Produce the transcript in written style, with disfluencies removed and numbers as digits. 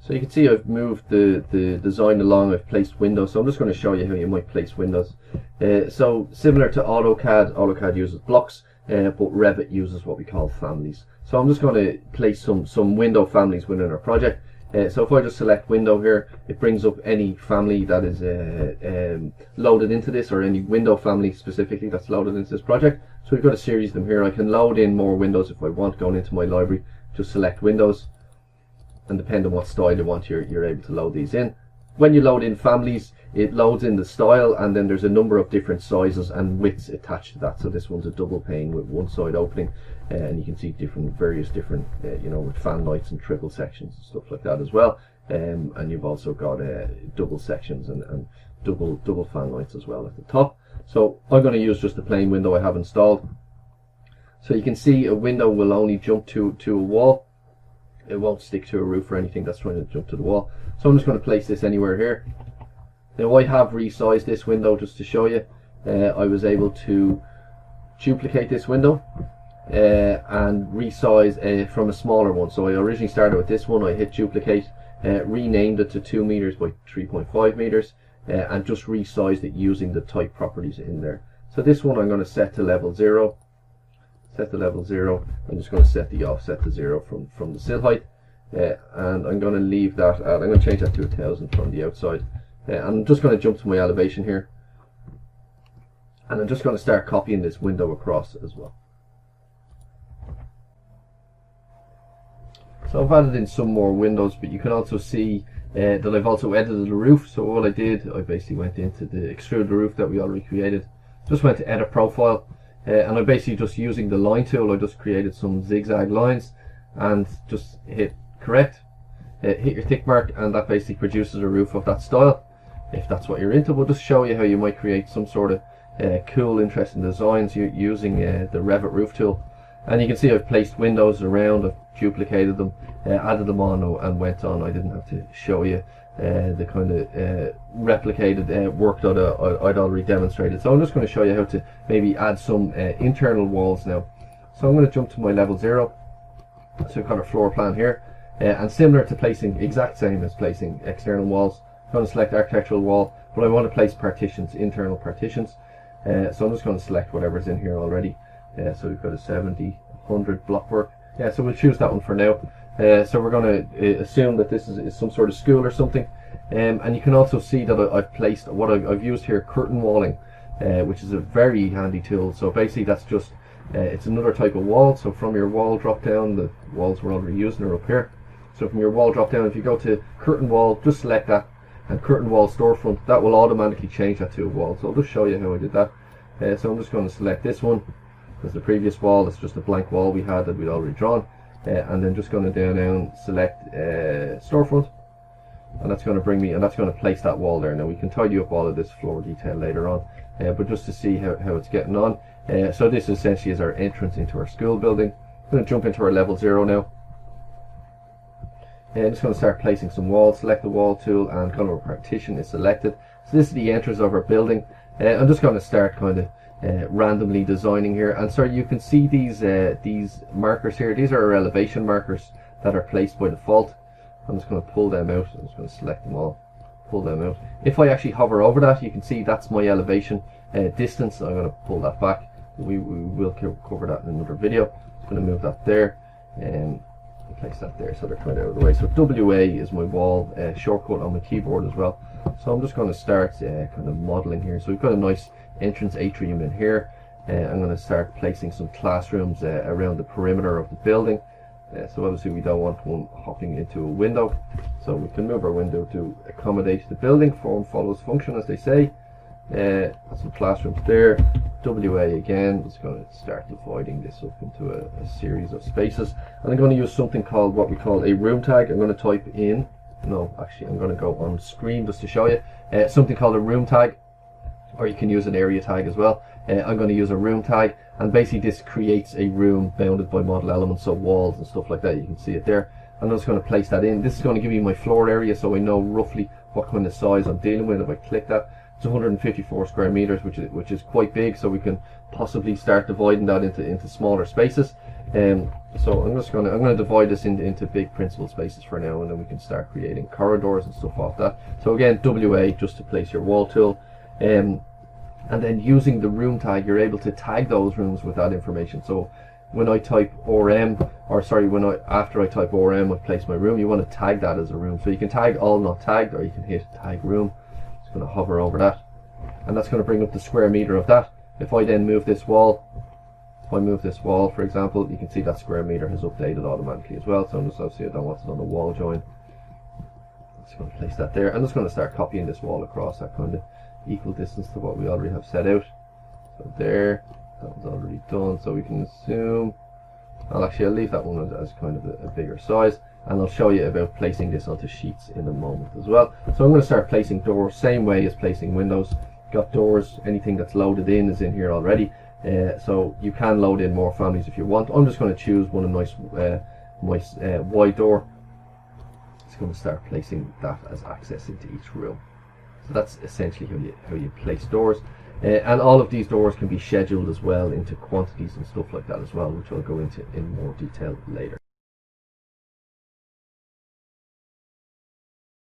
So you can see I've moved the design along, I've placed windows, so I'm just going to show you how you might place windows. So similar to AutoCAD, AutoCAD uses blocks, but Revit uses what we call families. So I'm just going to place some window families within our project. So if I just select window here, it brings up any family that is loaded into this, or any window family specifically that's loaded into this project. So we've got a series of them here. I can load in more windows if I want, going into my library, just select windows, and depending on what style you want, you're able to load these in. When you load in families, it loads in the style, and then there's a number of different sizes and widths attached to that. So this one's a double pane with one side opening, and you can see various different you know, with fan lights and triple sections and stuff like that as well. And you've also got double sections and double fan lights as well at the top. So I'm going to use just the plain window I have installed. So you can see a window will only jump to a wall. It won't stick to a roof or anything that's trying to jump to the wall. So I'm just going to place this anywhere here. Now I have resized this window just to show you. I was able to duplicate this window and resize from a smaller one. So I originally started with this one, I hit duplicate, renamed it to 2 meters by 3.5 meters, and just resized it using the type properties in there. So this one I'm going to set to level 0. Set to level 0. I'm just going to set the offset to 0 from the sill height, and I'm going to leave that at, I'm going to change that to 1000 from the outside. I'm just going to jump to my elevation here, and I'm just going to start copying this window across as well. So I've added in some more windows, but you can also see that I've also edited the roof. So all I did, I basically went into the extrude roof that we already created, just went to edit profile, and I'm basically just using the line tool. I just created some zigzag lines and just hit correct, hit your tick mark, and that basically produces a roof of that style. If that's what you're into, we'll just show you how you might create some sort of cool, interesting designs using the Revit roof tool. And you can see I've placed windows around, I've duplicated them, added them on, and went on. I didn't have to show you the kind of replicated work that I'd already demonstrated. So I'm just going to show you how to maybe add some internal walls now. So I'm going to jump to my level 0. So I've got a floor plan here, and similar to placing, exact same as placing external walls, I'm going to select architectural wall, but I want to place partitions, internal partitions. So I'm just going to select whatever's in here already. So we've got a 70, 100 blockwork. Yeah, so we'll choose that one for now. So we're going to assume that this is some sort of school or something. And you can also see that I've placed what I've used here, curtain walling, which is a very handy tool. So basically that's just, it's another type of wall. So from your wall drop down, the walls we're already using are up here. So from your wall drop down, if you go to curtain wall, just select that, and curtain wall storefront, that will automatically change that to a wall. So I'll just show you how I did that. So I'm just going to select this one, because the previous wall is just a blank wall we had that we'd already drawn, and then just going to down and select storefront, and that's going to bring me, and that's going to place that wall there. Now we can tidy up all of this floor detail later on, but just to see how it's getting on. So this essentially is our entrance into our school building. I'm going to jump into our level 0 now. I'm just going to start placing some walls. Select the wall tool, and color of partition is selected. So this is the entrance of our building. I'm just going to start kind of randomly designing here, and so you can see these markers here. These are our elevation markers that are placed by default. I'm just going to pull them out. I'm just going to select them all, pull them out. If I actually hover over that, you can see that's my elevation distance. I'm going to pull that back. We will cover that in another video. I'm going to move that there and place that there, so they're kind of out of the way. So WA is my wall shortcut on my keyboard as well. So I'm just going to start kind of modeling here. So we've got a nice entrance atrium in here. I'm going to start placing some classrooms around the perimeter of the building. So obviously we don't want one hopping into a window, so we can move our window to accommodate the building. Form follows function, as they say. Some classrooms there. WA again, just going to start dividing this up into a series of spaces, and I'm going to use something called what we call a room tag. I'm going to type in, no, actually I'm going to go on screen just to show you something called a room tag, or you can use an area tag as well. I'm going to use a room tag, and basically this creates a room bounded by model elements, so walls and stuff like that. You can see it there. I'm just going to place that in. This is going to give me my floor area, so I know roughly what kind of size I'm dealing with. If I click that, it's 154 square meters, which is quite big, so we can possibly start dividing that into smaller spaces. So I'm going to divide this into big principal spaces for now, and then we can start creating corridors and stuff off that. So again, WA just to place your wall tool, and then using the room tag, you're able to tag those rooms with that information. So when I type RM, or sorry, after I type RM, I place my room, you want to tag that as a room. So you can tag all not tagged, or you can hit tag room. Just going to hover over that, and that's going to bring up the square meter of that. If I then move this wall, for example, you can see that square meter has updated automatically as well. So I'm just, obviously I don't want it on a wall join. I'm just going to place that there. I'm just going to start copying this wall across that kind of equal distance to what we already have set out. So there, that was already done. So we can assume, I'll leave that one as kind of a bigger size, and I'll show you about placing this onto sheets in a moment as well. So I'm going to start placing doors, same way as placing windows. Got doors, anything that's loaded in is in here already. So you can load in more families if you want. I'm just going to choose one nice wide door. It's going to start placing that as access into each room. So that's essentially how you place doors. And all of these doors can be scheduled as well into quantities and stuff like that as well, which I'll go into in more detail later.